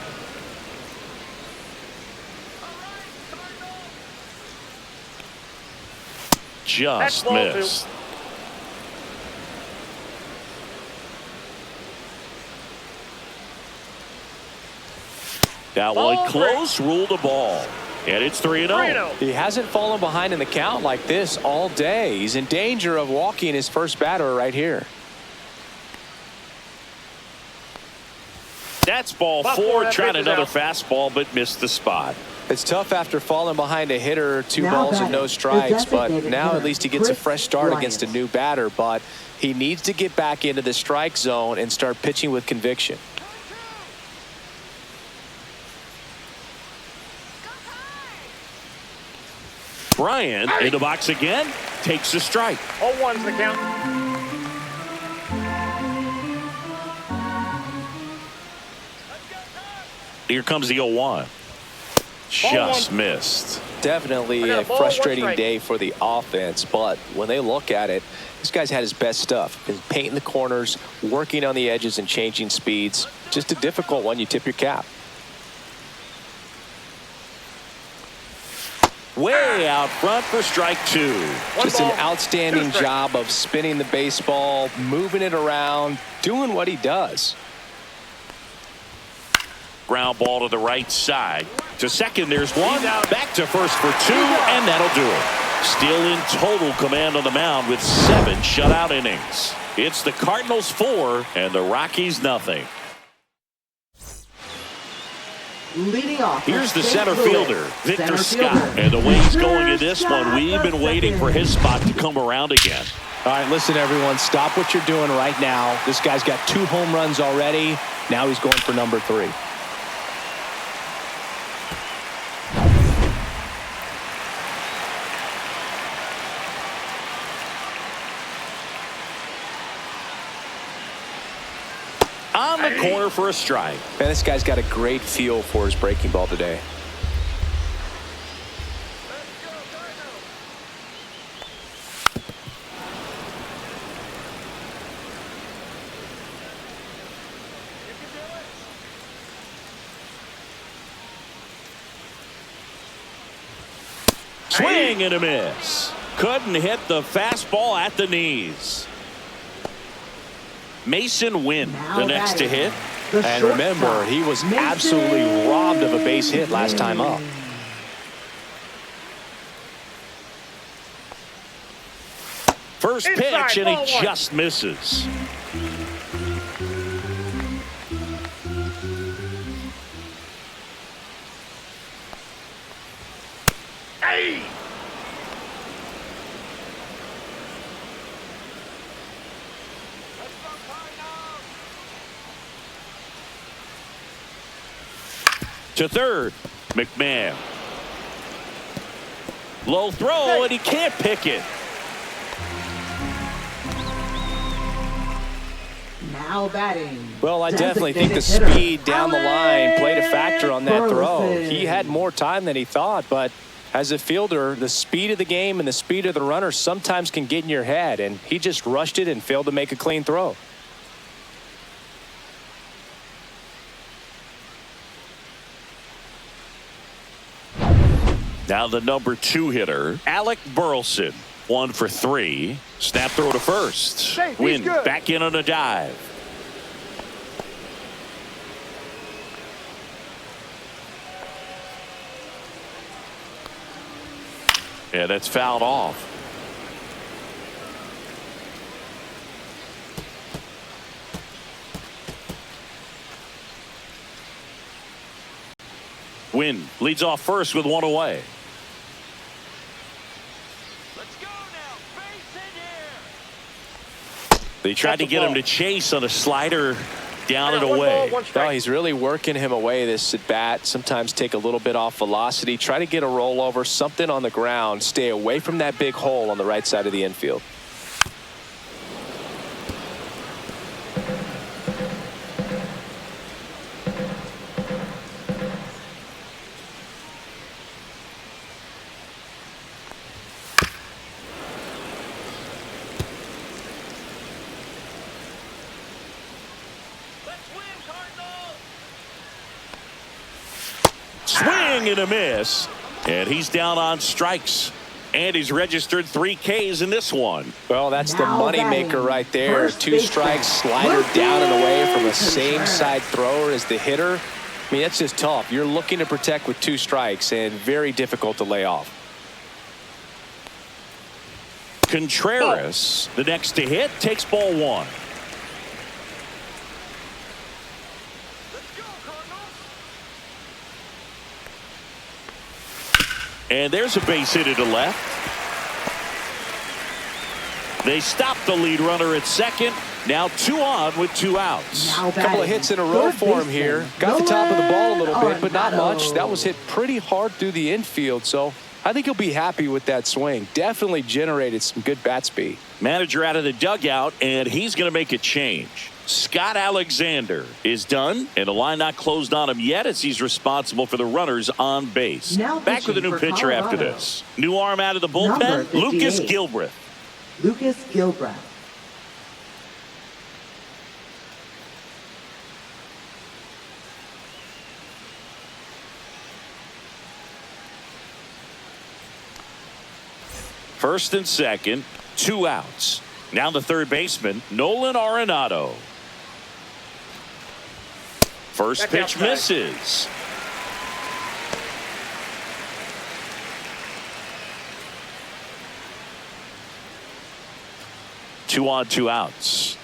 Just missed. That one close, ruled a ball. And it's 3-0. He hasn't fallen behind in the count like this all day. He's in danger of walking his first batter right here. That's ball 4, trying another fastball, but missed the spot. It's tough after falling behind a hitter, 2 balls and no strikes, but now at least he gets a fresh start against a new batter. But he needs to get back into the strike zone and start pitching with conviction. Bryant in the box again, takes a strike. 0-1's the count. Here comes the 0-1. Just missed. Definitely a frustrating day for the offense, but when they look at it, this guy's had his best stuff. Been painting the corners, working on the edges and changing speeds. Just a difficult one. You tip your cap. Way out front for strike 2. Just an outstanding job of spinning the baseball, moving it around, doing what he does. Ground ball to the right side. To second, there's one. Back to first for two, and that'll do it. Still in total command on the mound with 7 shutout innings. It's the Cardinals 4 and the Rockies nothing. Leading off. Here's the center fielder, Victor Scott. And the way he's going in this one, we've been waiting for his spot to come around again. All right, listen, everyone. Stop what you're doing right now. This guy's got 2 home runs already. Now he's going for number 3. On the corner for a strike. Man, this guy's got a great feel for his breaking ball today. Swing and a miss. Couldn't hit the fastball at the knees. Mason Wynn, the next to hit. And remember, he was absolutely robbed of a base hit last time up. First pitch, and he just misses. Hey! To third, McMahon. Low throw, and he can't pick it. Now batting. Well, I definitely think the speed down the line played a factor on that throw. He had more time than he thought, but as a fielder, the speed of the game and the speed of the runner sometimes can get in your head, and he just rushed it and failed to make a clean throw. Now the number 2 hitter, Alec Burleson. 1 for 3. Snap throw to first. Wynn back in on a dive. Yeah, that's fouled off. Wynn leads off first with 1 away. They tried to get him to chase on a slider down and away. No, he's really working him away this at bat. Sometimes take a little bit off velocity. Try to get a rollover, something on the ground. Stay away from that big hole on the right side of the infield. Swing and a miss, and he's down on strikes, and he's registered 3 Ks in this one. Well, that's the money maker right there. 2 strikes, slider down and away from a same side thrower as the hitter. I mean, that's just tough. You're looking to protect with 2 strikes and very difficult to lay off. Contreras, the next to hit, takes ball 1. And there's a base hit to left. They stop the lead runner at second. Now 2 on with 2 outs. A couple of hits in a row for him here. Got the top of the ball a little bit, but not much. That was hit pretty hard through the infield, so I think he'll be happy with that swing. Definitely generated some good bat speed. Manager out of the dugout, and he's going to make a change. Scott Alexander is done, and the line not closed on him yet as he's responsible for the runners on base. Now back with a new pitcher after this. New arm out of the bullpen, Lucas Gilbreth. Lucas Gilbreth. First and second, 2 outs. Now the third baseman, Nolan Arenado. First That's pitch outside. misses. Two on, two outs.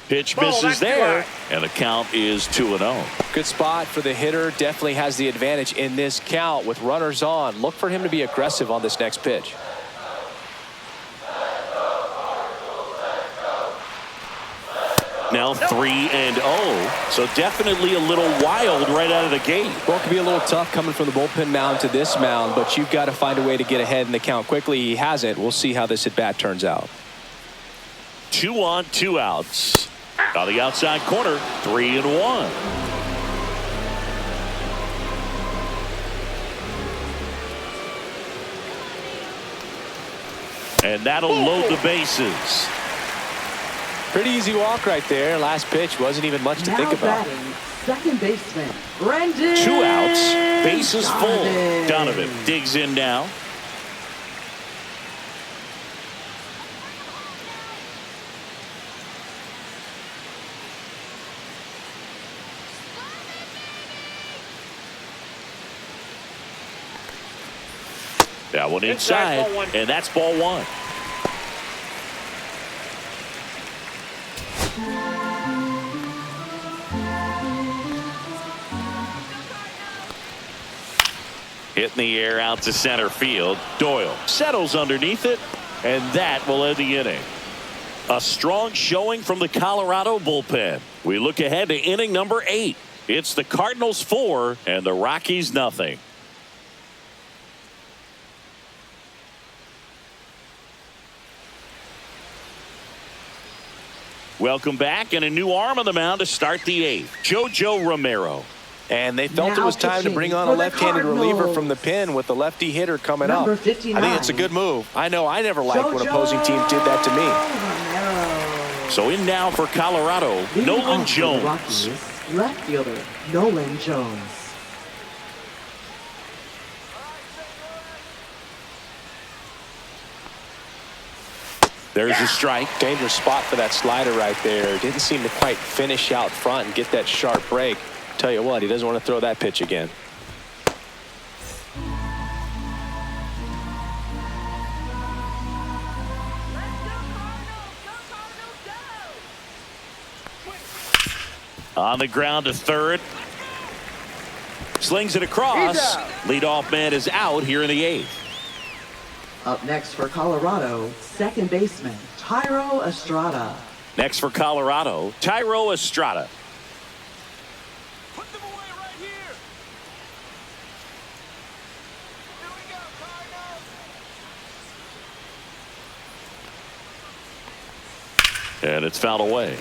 Pitch misses that's too there, high. and the count is 2-0. Good spot for the hitter. Definitely has the advantage in this count with runners on. Look for him to be aggressive on this next pitch. Now 3-0, so definitely a little wild right out of the gate. Well, it could be a little tough coming from the bullpen mound to this mound, but you've got to find a way to get ahead in the count quickly. He hasn't. We'll see how this at bat turns out. 2 on, 2 outs. On the outside corner, 3-1. And that'll load the bases. Pretty easy walk right there. Last pitch wasn't even much to Now think about. batting, second baseman, Brendan 2 outs, bases full. Donovan. Donovan digs in now. That one inside, ball one. and that's ball one. Hit in the air out to center field. Doyle settles underneath it, and that will end the inning. A strong showing from the Colorado bullpen. We look ahead to inning number 8. It's the Cardinals 4 and the Rockies nothing. Welcome back, and a new arm on the mound to start the 8th. JoJo Romero. And they felt Now it was time to bring on a pitching for the left-handed reliever Cardinals. from the pen with the lefty hitter coming Number up. 59. I think it's a good move. I know I never liked when opposing teams did that to me. Romero. So in now for Colorado, Leading Nolan off for the Jones. Rockies, left fielder, Nolan Jones. There's a strike. Dangerous spot for that slider right there. Didn't seem to quite finish out front and get that sharp break. Tell you what, he doesn't want to throw that pitch again. On the ground to third. Slings it across. He's out. Leadoff man is out here in the 8th. Up next for Colorado, second baseman, Tyro Estrada. Next for Colorado, Tyro Estrada. Put them away right here. Here we go, Cardinals. And it's fouled away.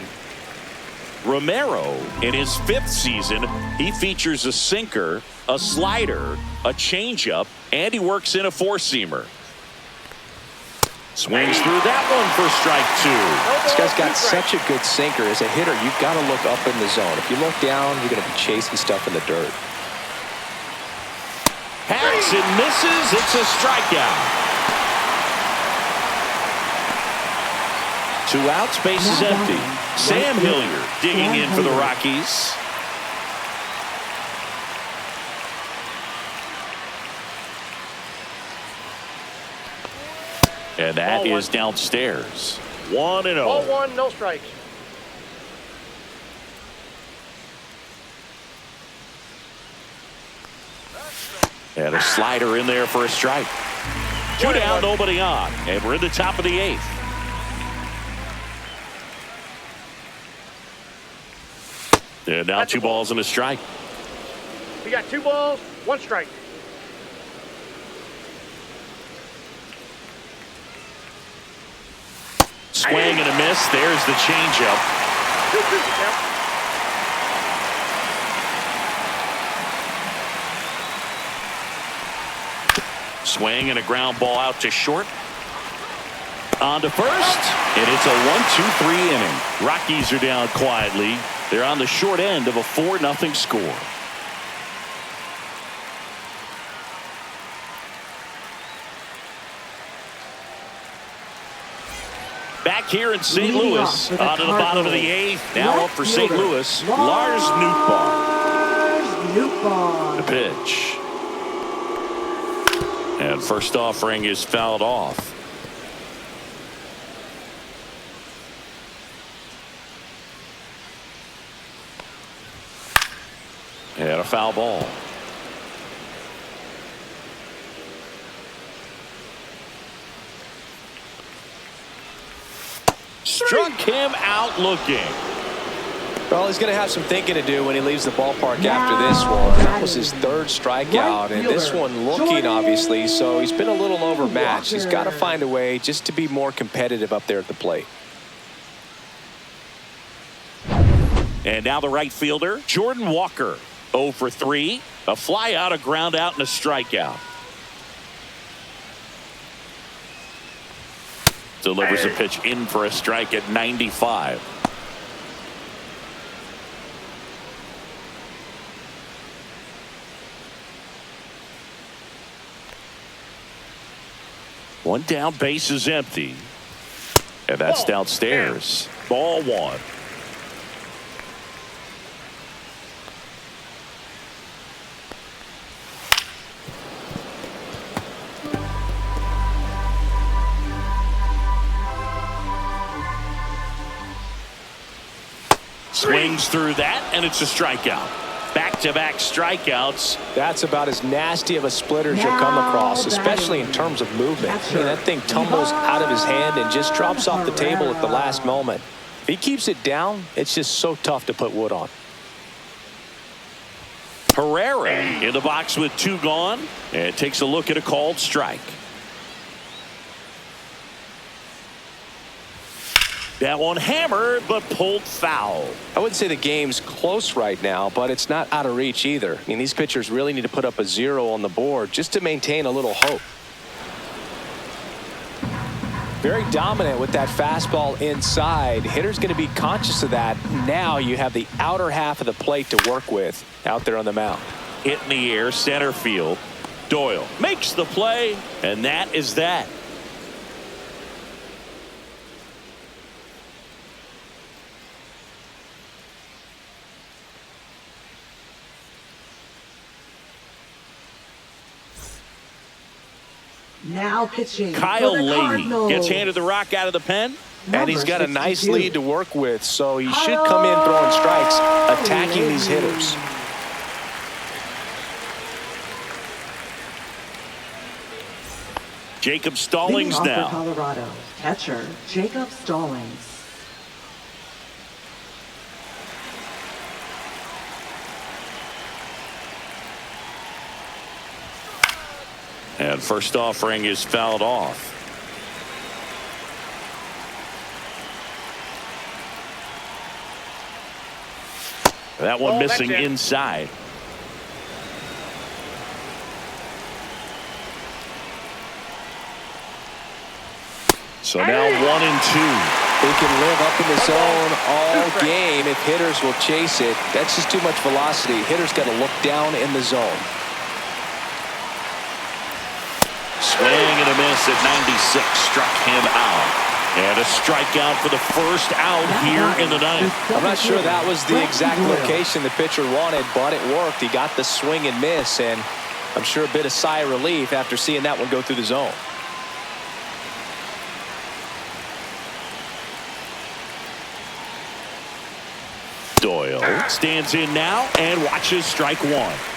Romero, in his 5th season, he features a sinker, a slider, a changeup, and he works in a 4-seamer. Swings through that one for strike 2. This guy's got such a good sinker. As a hitter, you've got to look up in the zone. If you look down, you're going to be chasing stuff in the dirt. Hacks and misses. It's a strikeout. 2 outs, bases empty. Sam Hilliard digging in for the Rockies. And that Ball is one. downstairs. 1-0. Ball one, no strikes. And a slider in there for a strike. 2 down, nobody on. And we're in the top of the 8th. And now 2 balls and a strike. We got 2 balls, 1 strike. Swing and a miss. There's the changeup. 2-2 count. Swing and a ground ball out to short. On to first. And it's a 1-2-3 inning. Rockies are down quietly. They're on the short end of a 4-0 score. Back here in St. Leading Louis, off for the on to the bottom of the Cardinals, 8th. Now up for St. fielder, Louis, Lars Nootbaar. Nootbaar. The pitch. And first offering is fouled off. And a foul ball. Struck him out looking. Well, he's going to have some thinking to do when he leaves the ballpark after this one. That was his third strikeout, and this one looking, obviously, so he's been a little overmatched. He's got to find a way just to be more competitive up there at the plate. And now the right fielder, Jordan Walker. 0 for 3. A fly out, a ground out, and a strikeout. Delivers a pitch in for a strike at 95. One down, base is empty. And that's downstairs. Ball 1. Swings through that, and it's a strikeout. Back-to-back strikeouts. That's about as nasty of a splitter as you'll come across, especially in terms of movement. I mean, that thing tumbles out of his hand and just drops off the table at the last moment. If he keeps it down, it's just so tough to put wood on. Herrera in the box with 2 gone, and takes a look at a called strike. That one hammered, but pulled foul. I wouldn't say the game's close right now, but it's not out of reach either. I mean, these pitchers really need to put up a 0 on the board just to maintain a little hope. Very dominant with that fastball inside. Hitter's going to be conscious of that. Now you have the outer half of the plate to work with out there on the mound. Hit in the air, center field. Doyle makes the play, and that is that. Now pitching. Kyle for the Leahy Cardinals. gets handed the rock out of the pen. And he's got a nice 62. lead to work with, so he should come in throwing strikes, attacking these hitters. Jacob Leading Stallings off for now. Colorado, catcher Jacob Stallings. And first offering is fouled off. That one missing inside. So now 1 and 2. He can live up in the zone all game if hitters will chase it. That's just too much velocity. Hitters got to look down in the zone. Swing and a miss at 96. Struck him out. And a strikeout for the first out here in the ninth. I'm not sure that was the exact location the pitcher wanted, but it worked. He got the swing and miss, and I'm sure a bit of sigh of relief after seeing that one go through the zone. Doyle stands in now and watches strike 1.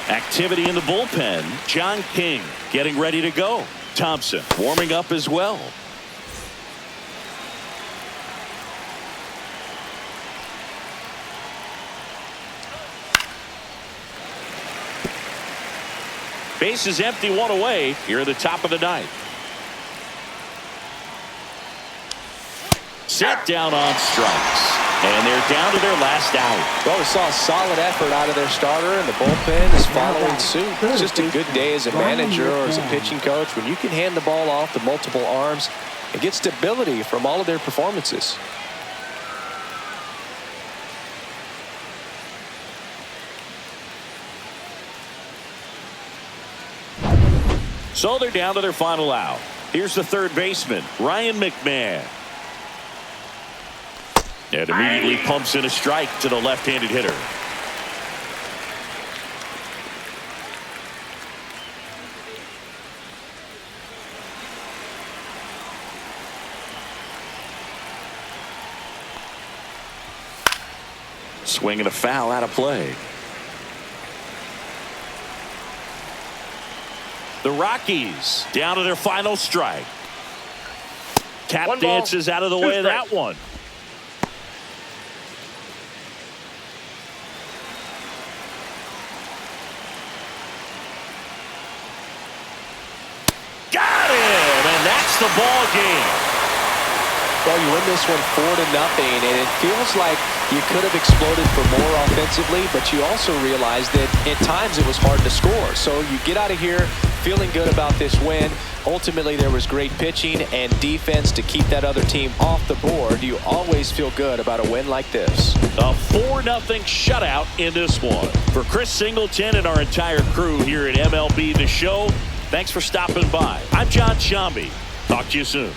Activity in the bullpen. John King getting ready to go. Thompson warming up as well. Base is empty, 1 away here at the top of the ninth. Set down on strikes. And they're down to their last out. Well, we saw a solid effort out of their starter, and the bullpen is following suit. It's just a good day as a manager or as a pitching coach when you can hand the ball off to multiple arms and get stability from all of their performances. So they're down to their final out. Here's the third baseman, Ryan McMahon. And immediately pumps in a strike to the left-handed hitter. Swing and a foul out of play. The Rockies down to their final strike. Tap dances out of the way of that one. Got him, and that's the ball game. Well, you win this one 4-0, and it feels like you could have exploded for more offensively, but you also realize that at times it was hard to score. So you get out of here feeling good about this win. Ultimately, there was great pitching and defense to keep that other team off the board. You always feel good about a win like this. A 4-0 shutout in this one. For Chris Singleton and our entire crew here at MLB The Show, thanks for stopping by. I'm John Shambi. Talk to you soon.